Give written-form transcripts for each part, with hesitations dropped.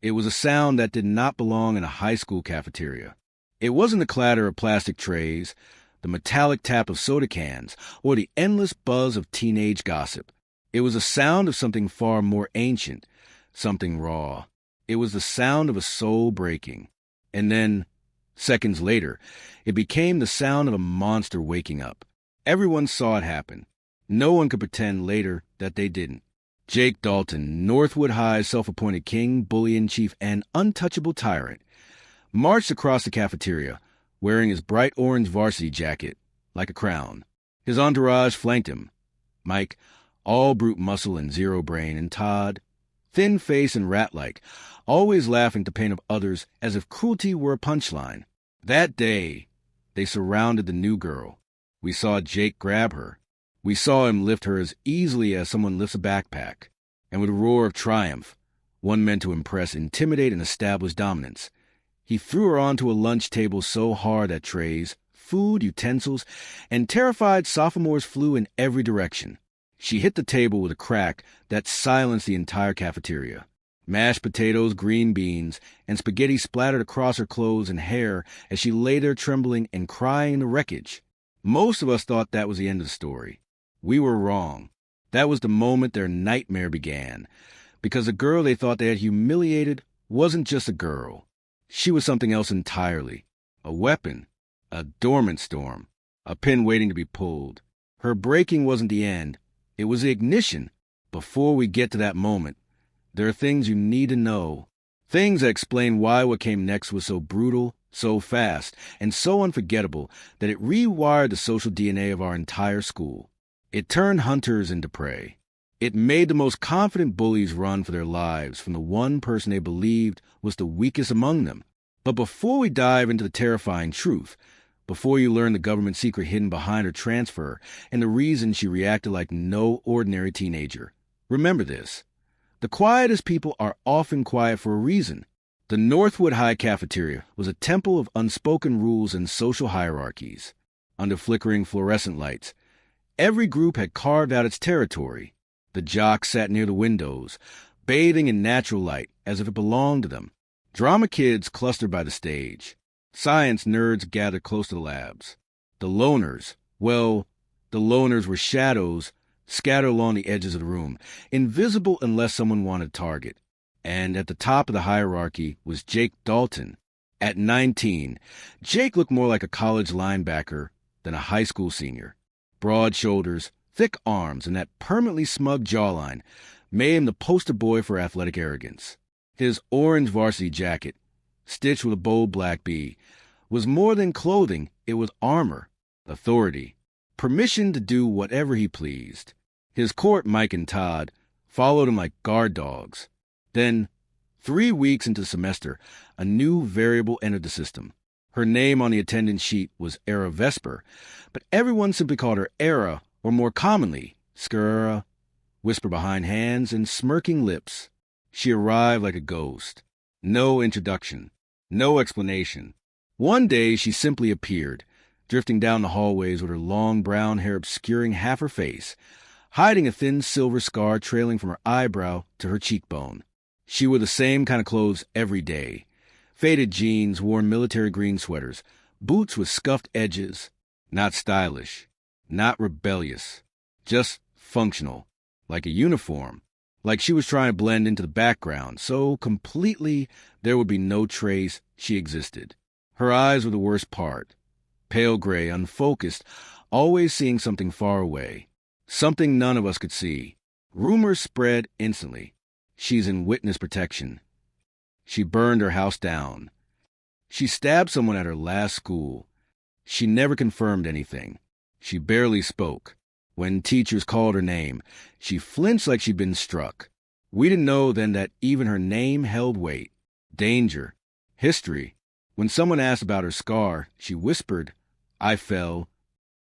It was a sound that did not belong in a high school cafeteria. It wasn't the clatter of plastic trays, the metallic tap of soda cans, or the endless buzz of teenage gossip. It was a sound of something far more ancient, something raw. It was the sound of a soul breaking. And then, seconds later, it became the sound of a monster waking up. Everyone saw it happen. No one could pretend later that they didn't. Jake Dalton, Northwood High's self-appointed king, bully in chief, and untouchable tyrant, marched across the cafeteria, wearing his bright orange varsity jacket like a crown. His entourage flanked him. Mike, all brute muscle and zero brain, and Todd, thin face and rat-like, always laughing at the pain of others as if cruelty were a punchline. That day, they surrounded the new girl. We saw Jake grab her. We saw him lift her as easily as someone lifts a backpack. And with a roar of triumph, one meant to impress, intimidate, and establish dominance, he threw her onto a lunch table so hard that trays, food, utensils, and terrified sophomores flew in every direction. She hit the table with a crack that silenced the entire cafeteria. Mashed potatoes, green beans, and spaghetti splattered across her clothes and hair as she lay there trembling and crying in the wreckage. Most of us thought that was the end of the story. We were wrong. That was the moment their nightmare began, because the girl they thought they had humiliated wasn't just a girl. She was something else entirely. A weapon, a dormant storm, a pin waiting to be pulled. Her breaking wasn't the end. It was the ignition. Before we get to that moment, there are things you need to know. Things that explain why what came next was so brutal, so fast, and so unforgettable that it rewired the social DNA of our entire school. It turned hunters into prey. It made the most confident bullies run for their lives from the one person they believed was the weakest among them. But before we dive into the terrifying truth, before you learn the government secret hidden behind her transfer and the reason she reacted like no ordinary teenager, remember this. The quietest people are often quiet for a reason. The Northwood High cafeteria was a temple of unspoken rules and social hierarchies. Under flickering fluorescent lights, every group had carved out its territory. The jocks sat near the windows, bathing in natural light as if it belonged to them. Drama kids clustered by the stage. Science nerds gathered close to the labs. The loners were shadows scattered along the edges of the room, invisible unless someone wanted a target. And at the top of the hierarchy was Jake Dalton. At 19, Jake looked more like a college linebacker than a high school senior. Broad shoulders, thick arms, and that permanently smug jawline made him the poster boy for athletic arrogance. His orange varsity jacket, stitched with a bold black bee, was more than clothing, it was armor, authority, permission to do whatever he pleased. His court, Mike and Todd, followed him like guard dogs. Then, 3 weeks into the semester, a new variable entered the system. Her name on the attendance sheet was Era Vesper, but everyone simply called her Era, or more commonly, Skurra, whisper behind hands, and smirking lips. She arrived like a ghost. No introduction. No explanation. One day she simply appeared, drifting down the hallways with her long brown hair obscuring half her face, hiding a thin silver scar trailing from her eyebrow to her cheekbone. She wore the same kind of clothes every day. Faded jeans, worn military green sweaters, boots with scuffed edges. Not stylish, not rebellious, just functional, like a uniform, like she was trying to blend into the background so completely there would be no trace she existed. Her eyes were the worst part, pale gray, unfocused, always seeing something far away, something none of us could see. Rumors spread instantly. She's in witness protection. She burned her house down. She stabbed someone at her last school. She never confirmed anything. She barely spoke. When teachers called her name, she flinched like she'd been struck. We didn't know then that even her name held weight. Danger. History. When someone asked about her scar, she whispered, "I fell."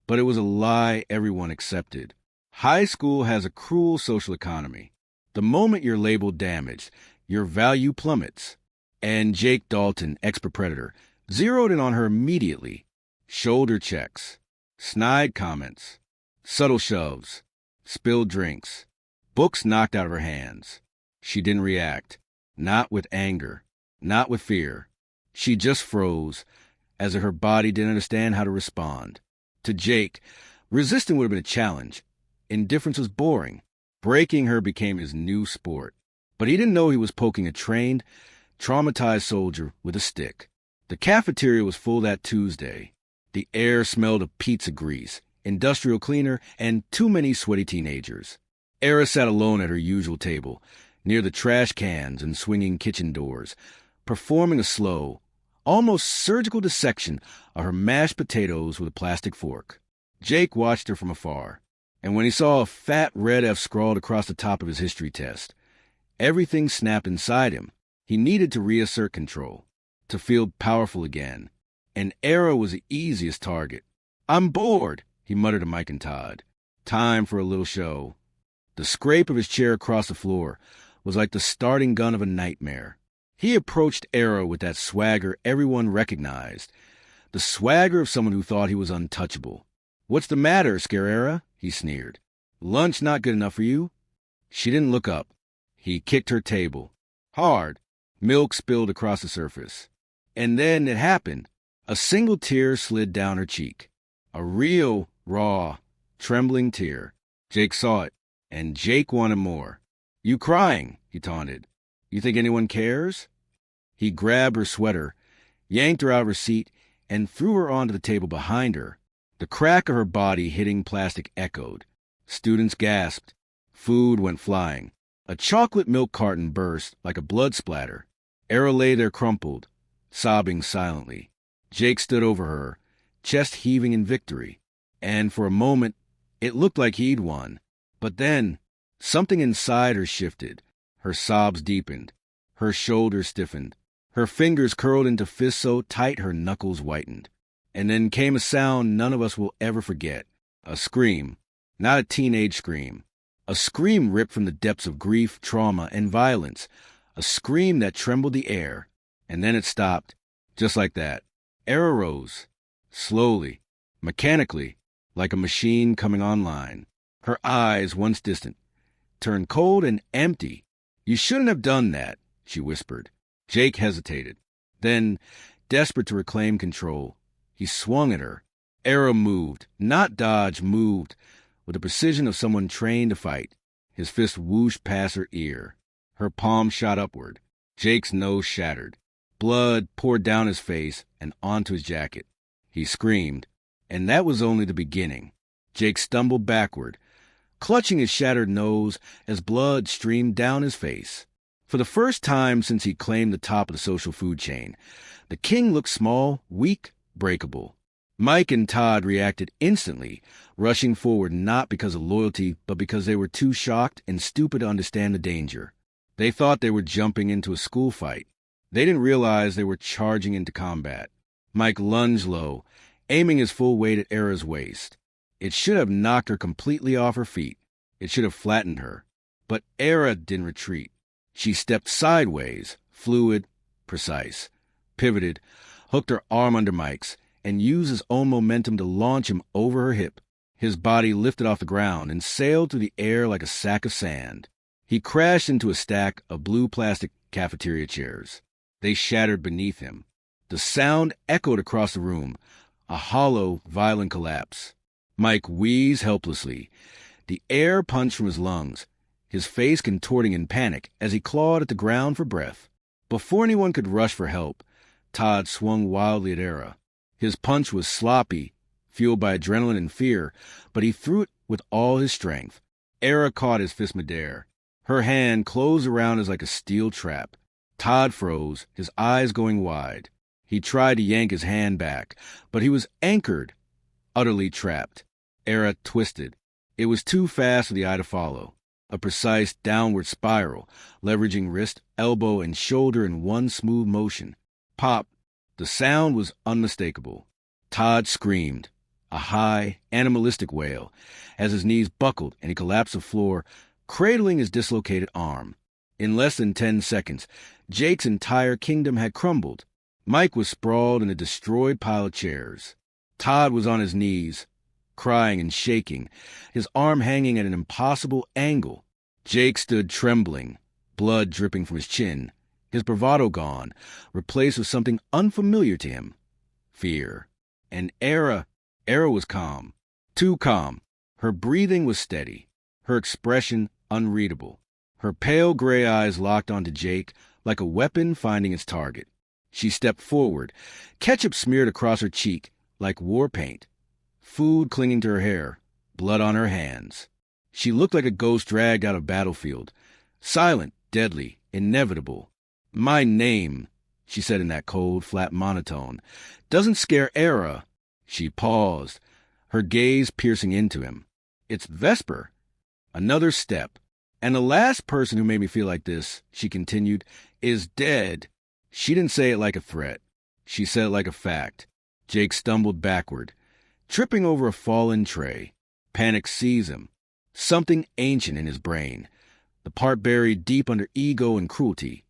But it was a lie everyone accepted. High school has a cruel social economy. The moment you're labeled damaged, your value plummets. And Jake Dalton, expert predator, zeroed in on her immediately. Shoulder checks, snide comments, subtle shoves, spilled drinks, books knocked out of her hands. She didn't react. Not with anger, not with fear. She just froze, as if her body didn't understand how to respond. To Jake, resisting would have been a challenge. Indifference was boring. Breaking her became his new sport. But he didn't know he was poking a trained, traumatized soldier with a stick. The cafeteria was full that Tuesday. The air smelled of pizza grease, industrial cleaner, and too many sweaty teenagers. Era sat alone at her usual table, near the trash cans and swinging kitchen doors, performing a slow, almost surgical dissection of her mashed potatoes with a plastic fork. Jake watched her from afar, and when he saw a fat red F scrawled across the top of his history test, everything snapped inside him. He needed to reassert control, to feel powerful again, and Era was the easiest target. "I'm bored," he muttered to Mike and Todd. Time for a little show. The scrape of his chair across the floor was like the starting gun of a nightmare. He approached Era with that swagger everyone recognized, the swagger of someone who thought he was untouchable. "What's the matter, Scarera?" he sneered. "Lunch not good enough for you?" She didn't look up. He kicked her table. Hard. Milk spilled across the surface. And then it happened. A single tear slid down her cheek. A real, raw, trembling tear. Jake saw it, and Jake wanted more. "You crying?" he taunted. "You think anyone cares?" He grabbed her sweater, yanked her out of her seat, and threw her onto the table behind her. The crack of her body hitting plastic echoed. Students gasped. Food went flying. A chocolate milk carton burst like a blood splatter. Era lay there crumpled, sobbing silently. Jake stood over her, chest heaving in victory. And for a moment, it looked like he'd won. But then, something inside her shifted. Her sobs deepened. Her shoulders stiffened. Her fingers curled into fists so tight her knuckles whitened. And then came a sound none of us will ever forget. A scream. Not a teenage scream. A scream ripped from the depths of grief, trauma, and violence. A scream that trembled the air. And then it stopped. Just like that. Era rose. Slowly. Mechanically. Like a machine coming online. Her eyes, once distant, turned cold and empty. "You shouldn't have done that," she whispered. Jake hesitated. Then, desperate to reclaim control, he swung at her. Era moved, not dodged, moved, with the precision of someone trained to fight. His fist whooshed past her ear. Her palm shot upward. Jake's nose shattered. Blood poured down his face and onto his jacket. He screamed, and that was only the beginning. Jake stumbled backward, clutching his shattered nose as blood streamed down his face. For the first time since he claimed the top of the social food chain, the king looked small, weak, breakable. Mike and Todd reacted instantly, rushing forward not because of loyalty, but because they were too shocked and stupid to understand the danger. They thought they were jumping into a school fight. They didn't realize they were charging into combat. Mike lunged low, aiming his full weight at Era's waist. It should have knocked her completely off her feet. It should have flattened her. But Era didn't retreat. She stepped sideways, fluid, precise, pivoted, hooked her arm under Mike's, and used his own momentum to launch him over her hip. His body lifted off the ground and sailed through the air like a sack of sand. He crashed into a stack of blue plastic cafeteria chairs. They shattered beneath him. The sound echoed across the room, a hollow, violent collapse. Mike wheezed helplessly. The air punched from his lungs, his face contorting in panic as he clawed at the ground for breath. Before anyone could rush for help, Todd swung wildly at Era. His punch was sloppy, fueled by adrenaline and fear, but he threw it with all his strength. Era caught his fist midair. Her hand closed around us like a steel trap. Todd froze, his eyes going wide. He tried to yank his hand back, but he was anchored, utterly trapped. Era twisted. It was too fast for the eye to follow. A precise downward spiral, leveraging wrist, elbow, and shoulder in one smooth motion. Pop. The sound was unmistakable. Todd screamed, a high, animalistic wail, as his knees buckled and he collapsed to the floor, cradling his dislocated arm. In less than 10 seconds, Jake's entire kingdom had crumbled. Mike was sprawled in a destroyed pile of chairs. Todd was on his knees, crying and shaking, his arm hanging at an impossible angle. Jake stood trembling, blood dripping from his chin, his bravado gone, replaced with something unfamiliar to him: fear. And Era was calm. Too calm. Her breathing was steady, her expression unreadable. Her pale gray eyes locked onto Jake like a weapon finding its target. She stepped forward, ketchup smeared across her cheek like war paint, food clinging to her hair, blood on her hands. She looked like a ghost dragged out of battlefield, silent, deadly, inevitable. "My name," she said in that cold, flat monotone, "doesn't scare Era." She paused, her gaze piercing into him. "It's Vesper." Another step. "And the last person who made me feel like this," she continued, "is dead." She didn't say it like a threat. She said it like a fact. Jake stumbled backward, tripping over a fallen tray. Panic seized him. Something ancient in his brain, the part buried deep under ego and cruelty,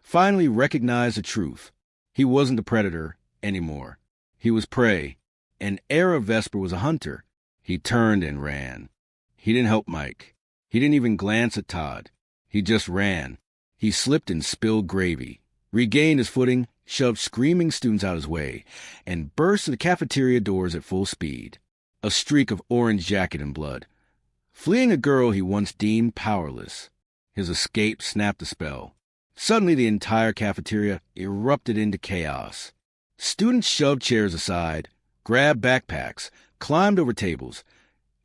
finally recognized the truth. He wasn't the predator anymore. He was prey, and Era Vesper was a hunter. He turned and ran. He didn't help Mike. He didn't even glance at Todd. He just ran. He slipped and spilled gravy, regained his footing, shoved screaming students out his way, and burst to the cafeteria doors at full speed, a streak of orange jacket and blood, fleeing a girl he once deemed powerless. His escape snapped the spell. Suddenly the entire cafeteria erupted into chaos. Students shoved chairs aside, grabbed backpacks, climbed over tables,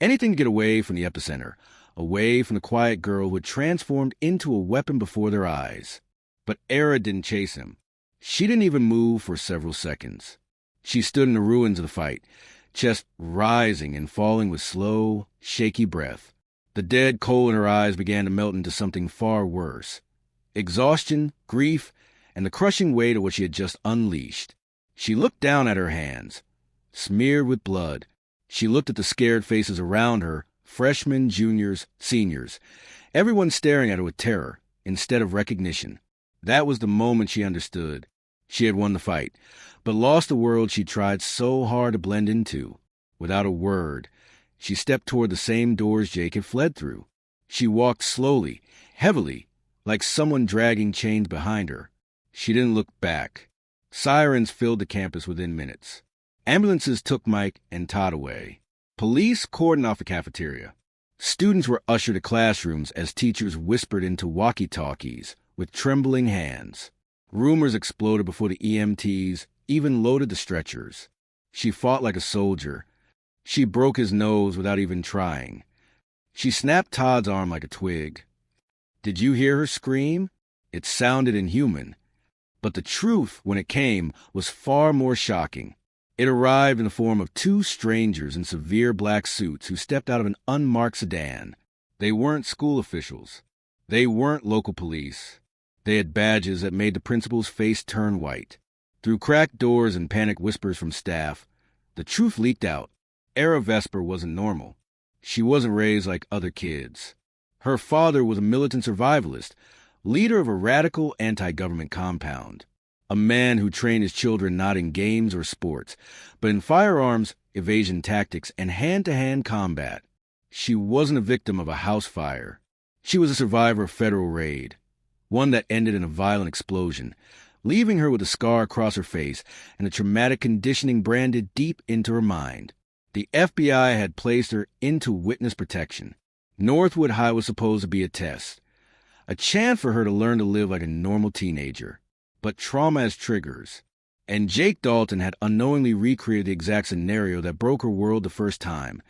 anything to get away from the epicenter, away from the quiet girl who had transformed into a weapon before their eyes. But Era didn't chase him. She didn't even move for several seconds. She stood in the ruins of the fight, chest rising and falling with slow, shaky breath. The dead coal in her eyes began to melt into something far worse: exhaustion, grief, and the crushing weight of what she had just unleashed. She looked down at her hands, smeared with blood. She looked at the scared faces around her, freshmen, juniors, seniors, everyone staring at her with terror instead of recognition. That was the moment she understood. She had won the fight, but lost the world she tried so hard to blend into. Without a word, she stepped toward the same doors Jake had fled through. She walked slowly, heavily, like someone dragging chains behind her. She didn't look back. Sirens filled the campus within minutes. Ambulances took Mike and Todd away. Police cordoned off the cafeteria. Students were ushered to classrooms as teachers whispered into walkie-talkies with trembling hands. Rumors exploded before the EMTs even loaded the stretchers. She fought like a soldier. She broke his nose without even trying. She snapped Todd's arm like a twig. Did you hear her scream? It sounded inhuman. But the truth, when it came, was far more shocking. It arrived in the form of two strangers in severe black suits who stepped out of an unmarked sedan. They weren't school officials. They weren't local police. They had badges that made the principal's face turn white. Through cracked doors and panicked whispers from staff, the truth leaked out. Era Vesper wasn't normal. She wasn't raised like other kids. Her father was a militant survivalist, leader of a radical anti-government compound. A man who trained his children not in games or sports, but in firearms, evasion tactics, and hand-to-hand combat. She wasn't a victim of a house fire. She was a survivor of federal raid, one that ended in a violent explosion, leaving her with a scar across her face and a traumatic conditioning branded deep into her mind. The FBI had placed her into witness protection. Northwood High was supposed to be a test, a chance for her to learn to live like a normal teenager. But trauma has triggers, and Jake Dalton had unknowingly recreated the exact scenario that broke her world the first time.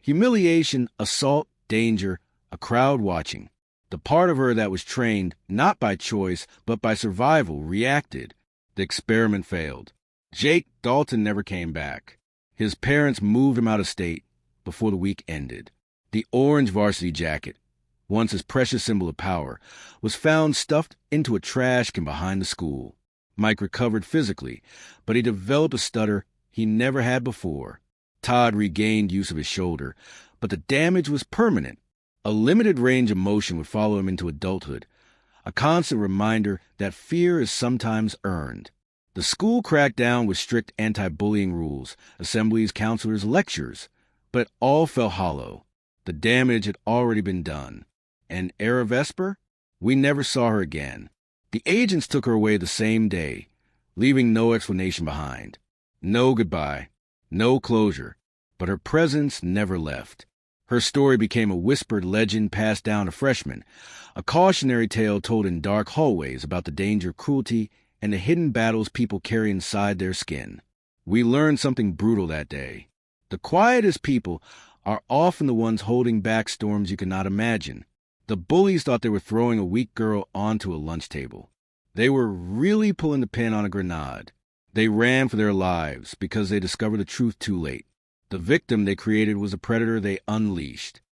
Humiliation, assault, danger, a crowd watching. The part of her that was trained, not by choice, but by survival, reacted. The experiment failed. Jake Dalton never came back. His parents moved him out of state before the week ended. The orange varsity jacket, once his precious symbol of power, was found stuffed into a trash can behind the school. Mike recovered physically, but he developed a stutter he never had before. Todd regained use of his shoulder, but the damage was permanent. A limited range of motion would follow him into adulthood, a constant reminder that fear is sometimes earned. The school cracked down with strict anti-bullying rules, assemblies, counselors, lectures, but it all fell hollow. The damage had already been done. And Era Vesper? We never saw her again. The agents took her away the same day, leaving no explanation behind. No goodbye, no closure, but her presence never left. Her story became a whispered legend passed down to freshmen, a cautionary tale told in dark hallways about the danger of cruelty and the hidden battles people carry inside their skin. We learned something brutal that day. The quietest people are often the ones holding back storms you cannot imagine. The bullies thought they were throwing a weak girl onto a lunch table. They were really pulling the pin on a grenade. They ran for their lives because they discovered the truth too late. The victim they created was a predator they unleashed.